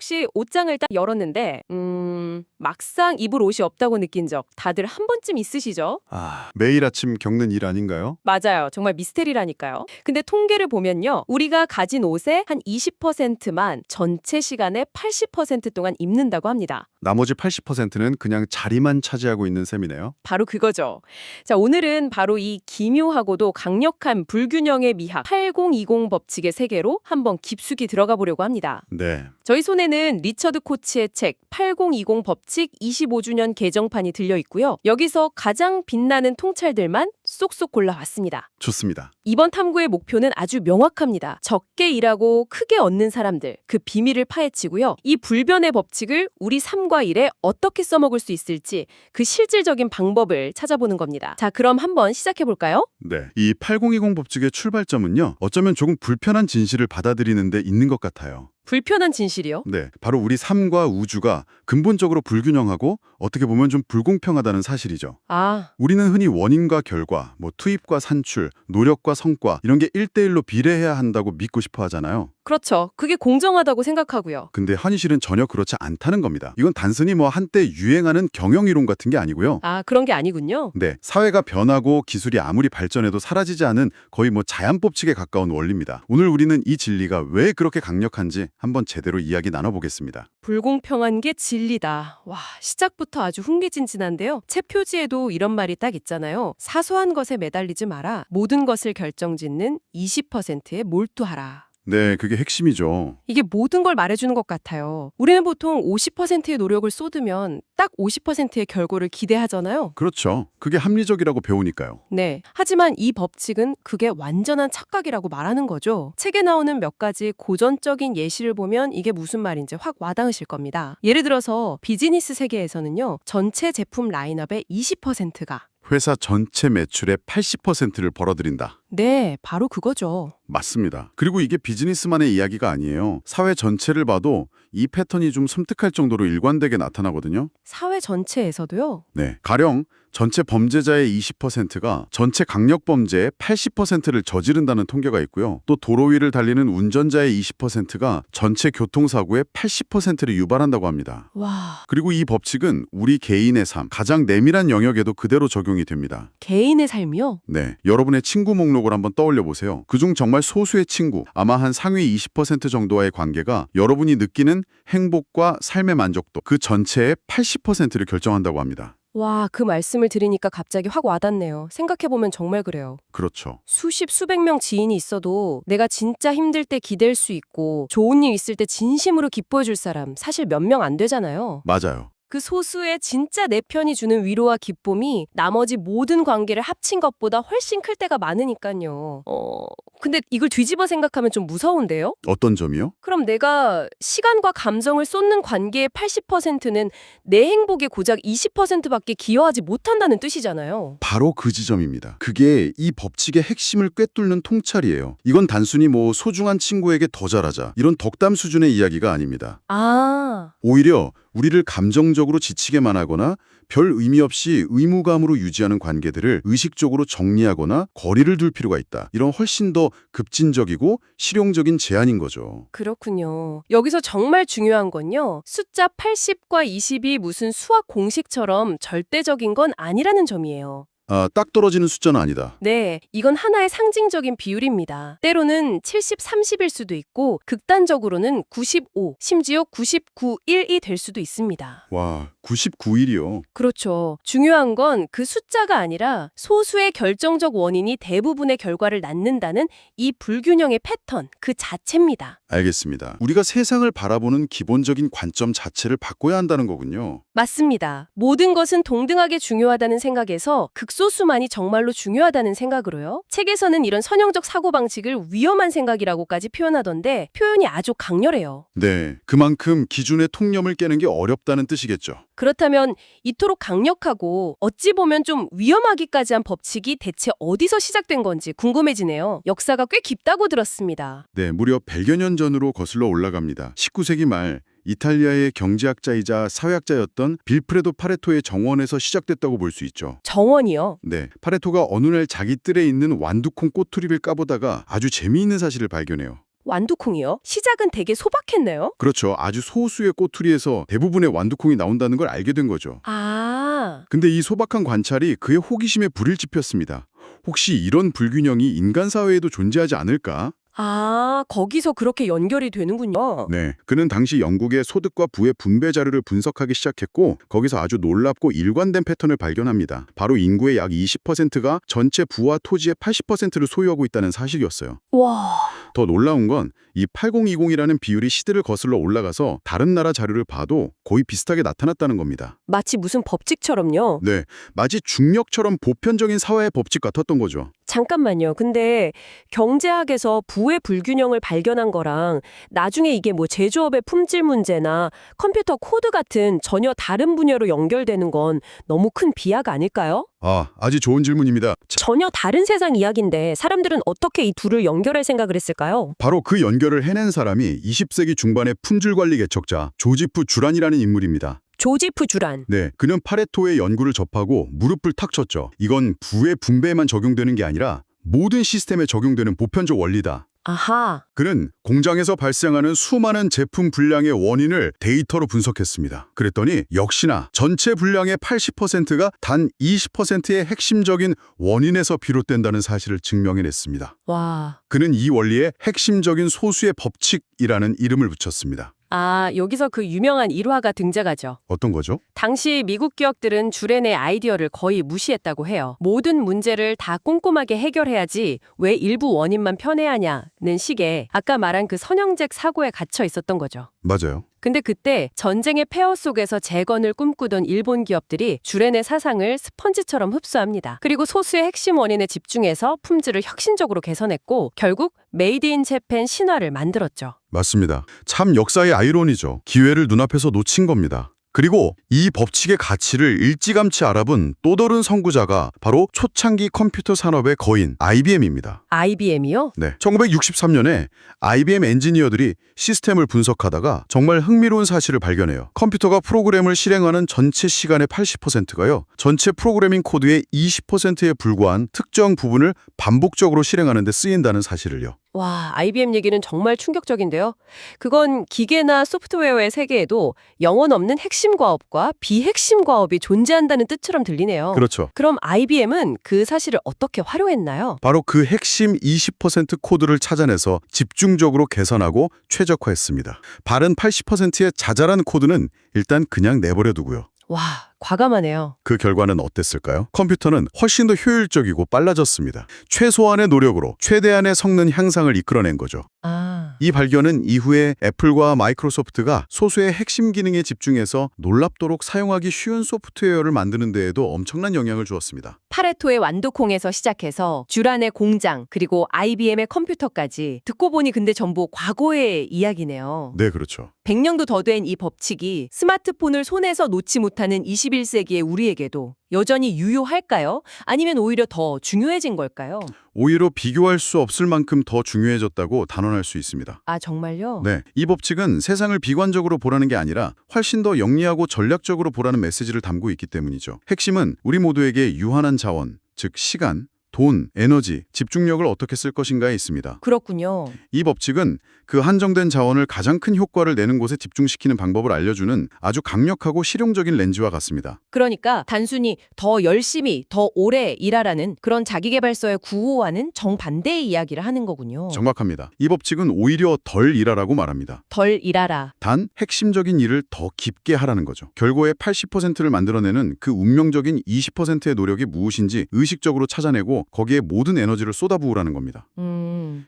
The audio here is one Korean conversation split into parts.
혹시 옷장을 딱 열었는데 막상 입을 옷이 없다고 느낀 적 다들 한 번쯤 있으시죠? 매일 아침 겪는 일 아닌가요? 맞아요. 정말 미스테리라니까요. 근데 통계를 보면요. 우리가 가진 옷의 한 20%만 전체 시간의 80% 동안 입는다고 합니다. 나머지 80%는 그냥 자리만 차지하고 있는 셈이네요. 바로 그거죠. 자, 오늘은 바로 이 기묘하고도 강력한 불균형의 미학 8020 법칙의 세계로 한번 깊숙이 들어가 보려고 합니다. 네, 저희 손에는 리처드 코치의 책 8020 법칙 25주년 개정판이 들려 있고요. 여기서 가장 빛나는 통찰들만 쏙쏙 골라왔습니다. 좋습니다. 이번 탐구의 목표는 아주 명확합니다. 적게 일하고 크게 얻는 사람들, 그 비밀을 파헤치고요. 이 불변의 법칙을 우리 삶과 일에 어떻게 써먹을 수 있을지 그 실질적인 방법을 찾아보는 겁니다. 자, 그럼 한번 시작해 볼까요? 네, 이 8020 법칙의 출발점은요. 어쩌면 조금 불편한 진실을 받아들이는 데 있는 것 같아요. 불편한 진실이요? 네, 바로 우리 삶과 우주가 근본적으로 불균형하고 어떻게 보면 좀 불공평하다는 사실이죠. 아, 우리는 흔히 원인과 결과, 투입과 산출, 노력과 성과 이런 게 1대1로 비례해야 한다고 믿고 싶어 하잖아요. 그렇죠. 그게 공정하다고 생각하고요. 근데 현실은 전혀 그렇지 않다는 겁니다. 이건 단순히 한때 유행하는 경영이론 같은 게 아니고요. 아, 그런 게 아니군요. 네, 사회가 변하고 기술이 아무리 발전해도 사라지지 않은 거의 자연 법칙에 가까운 원리입니다. 오늘 우리는 이 진리가 왜 그렇게 강력한지 한번 제대로 이야기 나눠보겠습니다. 불공평한 게 진리다. 와, 시작부터 아주 흥미진진한데요. 책 표지에도 이런 말이 딱 있잖아요. 사소한 것에 매달리지 마라. 모든 것을 결정짓는 20%에 몰두하라. 네, 그게 핵심이죠. 이게 모든 걸 말해주는 것 같아요. 우리는 보통 50%의 노력을 쏟으면 딱 50%의 결과를 기대하잖아요. 그렇죠. 그게 합리적이라고 배우니까요. 네. 하지만 이 법칙은 그게 완전한 착각이라고 말하는 거죠. 책에 나오는 몇 가지 고전적인 예시를 보면 이게 무슨 말인지 확 와닿으실 겁니다. 예를 들어서 비즈니스 세계에서는요. 전체 제품 라인업의 20%가 회사 전체 매출의 80%를 벌어들인다. 네, 바로 그거죠. 맞습니다. 그리고 이게 비즈니스만의 이야기가 아니에요. 사회 전체를 봐도 이 패턴이 좀 섬뜩할 정도로 일관되게 나타나거든요. 사회 전체에서도요. 네, 가령 전체 범죄자의 20%가 전체 강력범죄의 80%를 저지른다는 통계가 있고요. 또 도로 위를 달리는 운전자의 20%가 전체 교통사고의 80%를 유발한다고 합니다. 와, 그리고 이 법칙은 우리 개인의 삶, 가장 내밀한 영역에도 그대로 적용이 됩니다. 개인의 삶이요? 네, 여러분의 친구 목록을 한번 떠올려 보세요. 그중 정말 소수의 친구, 아마 한 상위 20% 정도와의 관계가 여러분이 느끼는 행복과 삶의 만족도, 그 전체의 80%를 결정한다고 합니다. 와, 그 말씀을 들으니까 갑자기 확 와닿네요. 생각해보면 정말 그래요. 그렇죠. 수십, 수백 명 지인이 있어도 내가 진짜 힘들 때 기댈 수 있고 좋은 일 있을 때 진심으로 기뻐해줄 사람 사실 몇 명 안 되잖아요. 맞아요. 그 소수의 진짜 내 편이 주는 위로와 기쁨이 나머지 모든 관계를 합친 것보다 훨씬 클 때가 많으니까요. 근데 이걸 뒤집어 생각하면 좀 무서운데요? 어떤 점이요? 그럼 내가 시간과 감정을 쏟는 관계의 80%는 내 행복에 고작 20%밖에 기여하지 못한다는 뜻이잖아요. 바로 그 지점입니다. 그게 이 법칙의 핵심을 꿰뚫는 통찰이에요. 이건 단순히 소중한 친구에게 더 잘하자 이런 덕담 수준의 이야기가 아닙니다. 아, 오히려 우리를 감정적으로 지치게만 하거나 별 의미 없이 의무감으로 유지하는 관계들을 의식적으로 정리하거나 거리를 둘 필요가 있다. 이런 훨씬 더 급진적이고 실용적인 제안인 거죠. 그렇군요. 여기서 정말 중요한 건요. 숫자 80과 20이 무슨 수학 공식처럼 절대적인 건 아니라는 점이에요. 딱 떨어지는 숫자는 아니다. 네, 이건 하나의 상징적인 비율입니다. 때로는 70, 30일 수도 있고 극단적으로는 95, 심지어 99, 1이 될 수도 있습니다. 와, 99일이요. 그렇죠. 중요한 건 그 숫자가 아니라 소수의 결정적 원인이 대부분의 결과를 낳는다는 이 불균형의 패턴 그 자체입니다. 알겠습니다. 우리가 세상을 바라보는 기본적인 관점 자체를 바꿔야 한다는 거군요. 맞습니다. 모든 것은 동등하게 중요하다는 생각에서 극소수만이 정말로 중요하다는 생각으로요. 책에서는 이런 선형적 사고방식을 위험한 생각이라고까지 표현하던데 표현이 아주 강렬해요. 네, 그만큼 기준의 통념을 깨는 게 어렵다는 뜻이겠죠. 그렇다면 이토록 강력하고 어찌 보면 좀 위험하기까지 한 법칙이 대체 어디서 시작된 건지 궁금해지네요. 역사가 꽤 깊다고 들었습니다. 네, 무려 100여 년 전으로 거슬러 올라갑니다. 19세기 말 이탈리아의 경제학자이자 사회학자였던 빌프레도 파레토의 정원에서 시작됐다고 볼 수 있죠. 정원이요? 네, 파레토가 어느 날 자기 뜰에 있는 완두콩 꼬투리를 까보다가 아주 재미있는 사실을 발견해요. 완두콩이요? 시작은 되게 소박했네요. 그렇죠. 아주 소수의 꼬투리에서 대부분의 완두콩이 나온다는 걸 알게 된 거죠. 아, 근데 이 소박한 관찰이 그의 호기심에 불을 지폈습니다. 혹시 이런 불균형이 인간 사회에도 존재하지 않을까? 거기서 그렇게 연결이 되는군요. 네, 그는 당시 영국의 소득과 부의 분배 자료를 분석하기 시작했고 거기서 아주 놀랍고 일관된 패턴을 발견합니다. 바로 인구의 약 20%가 전체 부와 토지의 80%를 소유하고 있다는 사실이었어요. 와, 더 놀라운 건 이 8020이라는 비율이 시대를 거슬러 올라가서 다른 나라 자료를 봐도 거의 비슷하게 나타났다는 겁니다. 마치 무슨 법칙처럼요. 네, 마치 중력처럼 보편적인 사회의 법칙 같았던 거죠. 잠깐만요. 근데 경제학에서 부의 불균형을 발견한 거랑 나중에 이게 뭐 제조업의 품질 문제나 컴퓨터 코드 같은 전혀 다른 분야로 연결되는 건 너무 큰 비하가 아닐까요? 아주 좋은 질문입니다. 전혀 다른 세상 이야기인데 사람들은 어떻게 이 둘을 연결할 생각을 했을까요? 바로 그 연결을 해낸 사람이 20세기 중반의 품질관리 개척자 조지프 주란이라는 인물입니다. 조지프 주란. 네, 그는 파레토의 연구를 접하고 무릎을 탁 쳤죠. 이건 부의 분배에만 적용되는 게 아니라 모든 시스템에 적용되는 보편적 원리다. 아하. 그는 공장에서 발생하는 수많은 제품 불량의 원인을 데이터로 분석했습니다. 그랬더니 역시나 전체 불량의 80%가 단 20%의 핵심적인 원인에서 비롯된다는 사실을 증명해냈습니다. 와. 그는 이 원리에 핵심적인 소수의 법칙이라는 이름을 붙였습니다. 여기서 그 유명한 일화가 등장하죠. 어떤 거죠? 당시 미국 기업들은 주렌의 아이디어를 거의 무시했다고 해요. 모든 문제를 다 꼼꼼하게 해결해야지 왜 일부 원인만 편애하냐는 식의 아까 말한 그 선형적 사고에 갇혀 있었던 거죠. 맞아요. 근데 그때 전쟁의 폐허 속에서 재건을 꿈꾸던 일본 기업들이 주렌의 사상을 스펀지처럼 흡수합니다. 그리고 소수의 핵심 원인에 집중해서 품질을 혁신적으로 개선했고 결국 메이드 인 재팬 신화를 만들었죠. 맞습니다. 참 역사의 아이러니죠. 기회를 눈앞에서 놓친 겁니다. 그리고 이 법칙의 가치를 일찌감치 알아본 또 다른 선구자가 바로 초창기 컴퓨터 산업의 거인 IBM입니다. IBM이요? 네, 1963년에 IBM 엔지니어들이 시스템을 분석하다가 정말 흥미로운 사실을 발견해요. 컴퓨터가 프로그램을 실행하는 전체 시간의 80%가요. 전체 프로그래밍 코드의 20%에 불과한 특정 부분을 반복적으로 실행하는 데 쓰인다는 사실을요. 와, IBM 얘기는 정말 충격적인데요. 그건 기계나 소프트웨어의 세계에도 영혼 없는 핵심 과업과 비핵심 과업이 존재한다는 뜻처럼 들리네요. 그렇죠. 그럼 IBM은 그 사실을 어떻게 활용했나요? 바로 그 핵심 20% 코드를 찾아내서 집중적으로 개선하고 최적화했습니다. 바른 80%의 자잘한 코드는 일단 그냥 내버려 두고요. 와, 과감하네요. 그 결과는 어땠을까요? 컴퓨터는 훨씬 더 효율적이고 빨라졌습니다. 최소한의 노력으로 최대한의 성능 향상을 이끌어낸 거죠. 이 발견은 이후에 애플과 마이크로소프트가 소수의 핵심 기능에 집중해서 놀랍도록 사용하기 쉬운 소프트웨어를 만드는 데에도 엄청난 영향을 주었습니다. 파레토의 완두콩에서 시작해서 듀란의 공장, 그리고 IBM의 컴퓨터까지 듣고 보니 근데 전부 과거의 이야기네요. 네, 그렇죠. 100년도 더 된 이 법칙이 스마트폰을 손에서 놓지 못하는 21세기의 우리에게도 여전히 유효할까요? 아니면 오히려 더 중요해진 걸까요? 오히려 비교할 수 없을 만큼 더 중요해졌다고 단언할 수 있습니다. 아, 정말요? 네, 이 법칙은 세상을 비관적으로 보라는 게 아니라 훨씬 더 영리하고 전략적으로 보라는 메시지를 담고 있기 때문이죠. 핵심은 우리 모두에게 유한한 자원, 즉 시간, 돈, 에너지, 집중력을 어떻게 쓸 것인가에 있습니다. 그렇군요. 이 법칙은 그 한정된 자원을 가장 큰 효과를 내는 곳에 집중시키는 방법을 알려주는 아주 강력하고 실용적인 렌즈와 같습니다. 그러니까 단순히 더 열심히, 더 오래 일하라는 그런 자기계발서의 구호와는 정반대의 이야기를 하는 거군요. 정확합니다. 이 법칙은 오히려 덜 일하라고 말합니다. 덜 일하라. 단 핵심적인 일을 더 깊게 하라는 거죠. 결과의 80%를 만들어내는 그 운명적인 20%의 노력이 무엇인지 의식적으로 찾아내고 거기에 모든 에너지를 쏟아부으라는 겁니다.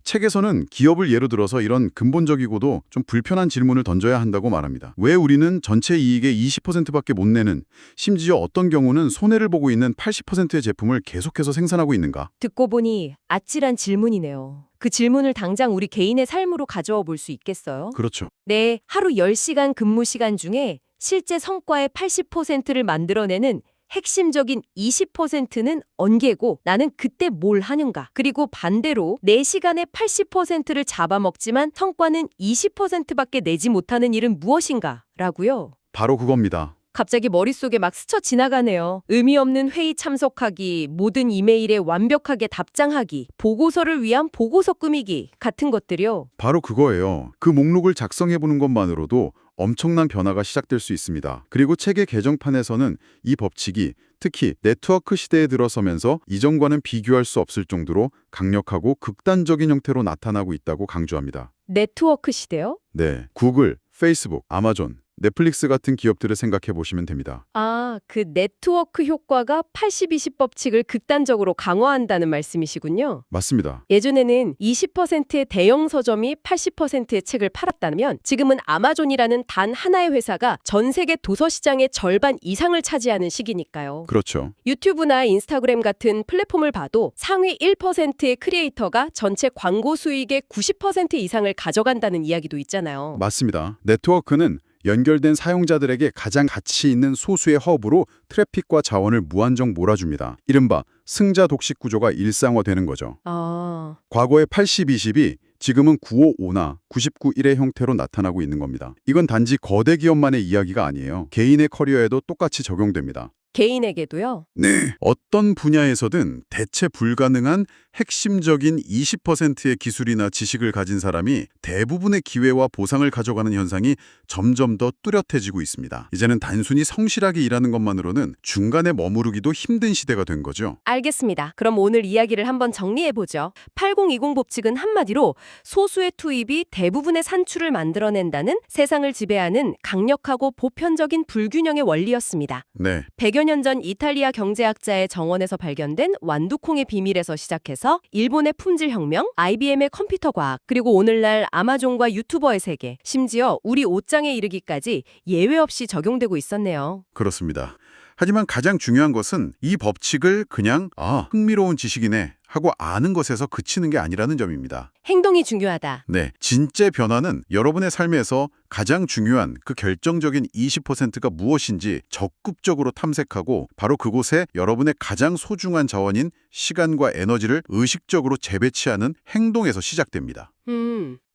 책에서는 기업을 예로 들어서 이런 근본적이고도 좀 불편한 질문을 던져야 한다고 말합니다. 왜 우리는 전체 이익의 20%밖에 못 내는, 심지어 어떤 경우는 손해를 보고 있는 80%의 제품을 계속해서 생산하고 있는가? 듣고 보니 아찔한 질문이네요. 그 질문을 당장 우리 개인의 삶으로 가져와 볼 수 있겠어요? 그렇죠. 네, 하루 10시간 근무 시간 중에 실제 성과의 80%를 만들어내는 핵심적인 20%는 언개고 나는 그때 뭘 하는가. 그리고 반대로 내 시간의 80%를 잡아먹지만 성과는 20%밖에 내지 못하는 일은 무엇인가 라고요. 바로 그겁니다. 갑자기 머릿속에 막 스쳐 지나가네요. 의미 없는 회의 참석하기, 모든 이메일에 완벽하게 답장하기, 보고서를 위한 보고서 꾸미기 같은 것들이요. 바로 그거예요. 그 목록을 작성해보는 것만으로도 엄청난 변화가 시작될 수 있습니다. 그리고 책의 개정판에서는 이 법칙이 특히 네트워크 시대에 들어서면서 이전과는 비교할 수 없을 정도로 강력하고 극단적인 형태로 나타나고 있다고 강조합니다. 네트워크 시대요? 네, 구글, 페이스북, 아마존, 넷플릭스 같은 기업들을 생각해 보시면 됩니다. 아, 그 네트워크 효과가 80-20 법칙을 극단적으로 강화한다는 말씀이시군요. 맞습니다. 예전에는 20%의 대형 서점이 80%의 책을 팔았다면 지금은 아마존이라는 단 하나의 회사가 전 세계 도서 시장의 절반 이상을 차지하는 시기니까요. 그렇죠. 유튜브나 인스타그램 같은 플랫폼을 봐도 상위 1%의 크리에이터가 전체 광고 수익의 90% 이상을 가져간다는 이야기도 있잖아요. 맞습니다. 네트워크는 연결된 사용자들에게 가장 가치 있는 소수의 허브로 트래픽과 자원을 무한정 몰아줍니다. 이른바 승자 독식 구조가 일상화되는 거죠. 아, 과거의 80-20이 지금은 95-5나 99-1의 형태로 나타나고 있는 겁니다. 이건 단지 거대 기업만의 이야기가 아니에요. 개인의 커리어에도 똑같이 적용됩니다. 개인에게도요? 네. 어떤 분야에서든 대체 불가능한 핵심적인 20%의 기술이나 지식을 가진 사람이 대부분의 기회와 보상을 가져가는 현상이 점점 더 뚜렷해지고 있습니다. 이제는 단순히 성실하게 일하는 것만으로는 중간에 머무르기도 힘든 시대가 된 거죠. 알겠습니다. 그럼 오늘 이야기를 한번 정리해보죠. 8020 법칙은 한마디로 소수의 투입이 대부분의 산출을 만들어낸다는 세상을 지배하는 강력하고 보편적인 불균형의 원리였습니다. 네. 100여 년 전 이탈리아 경제학자의 정원에서 발견된 완두콩의 비밀에서 시작해서 일본의 품질혁명, IBM의 컴퓨터 과학, 그리고 오늘날 아마존과 유튜버의 세계, 심지어 우리 옷장에 이르기까지 예외 없이 적용되고 있었네요. 그렇습니다. 하지만 가장 중요한 것은 이 법칙을 그냥 흥미로운 지식이네 하고 아는 것에서 그치는 게 아니라는 점입니다. 행동이 중요하다. 네, 진짜 변화는 여러분의 삶에서 가장 중요한 그 결정적인 20%가 무엇인지 적극적으로 탐색하고 바로 그곳에 여러분의 가장 소중한 자원인 시간과 에너지를 의식적으로 재배치하는 행동에서 시작됩니다.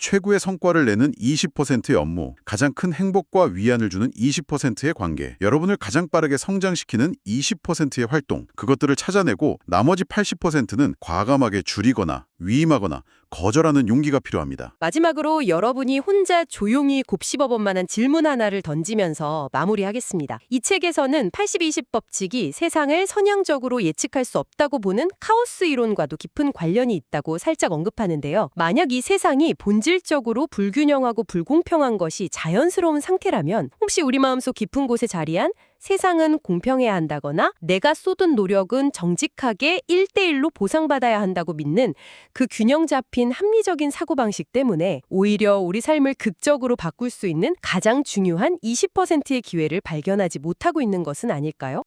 최고의 성과를 내는 20%의 업무, 가장 큰 행복과 위안을 주는 20%의 관계, 여러분을 가장 빠르게 성장시키는 20%의 활동, 그것들을 찾아내고 나머지 80%는 과감하게 줄이거나 위임하거나 거절하는 용기가 필요합니다. 마지막으로 여러분이 혼자 조용히 곱씹어볼 만한 질문 하나를 던지면서 마무리하겠습니다. 이 책에서는 80-20 법칙이 세상을 선형적으로 예측할 수 없다고 보는 카오스 이론과도 깊은 관련이 있다고 살짝 언급하는데요. 만약 이 세상이 본질적으로 불균형하고 불공평한 것이 자연스러운 상태라면 혹시 우리 마음속 깊은 곳에 자리한 세상은 공평해야 한다거나 내가 쏟은 노력은 정직하게 1대1로 보상받아야 한다고 믿는 그 균형 잡힌 합리적인 사고방식 때문에 오히려 우리 삶을 극적으로 바꿀 수 있는 가장 중요한 20%의 기회를 발견하지 못하고 있는 것은 아닐까요?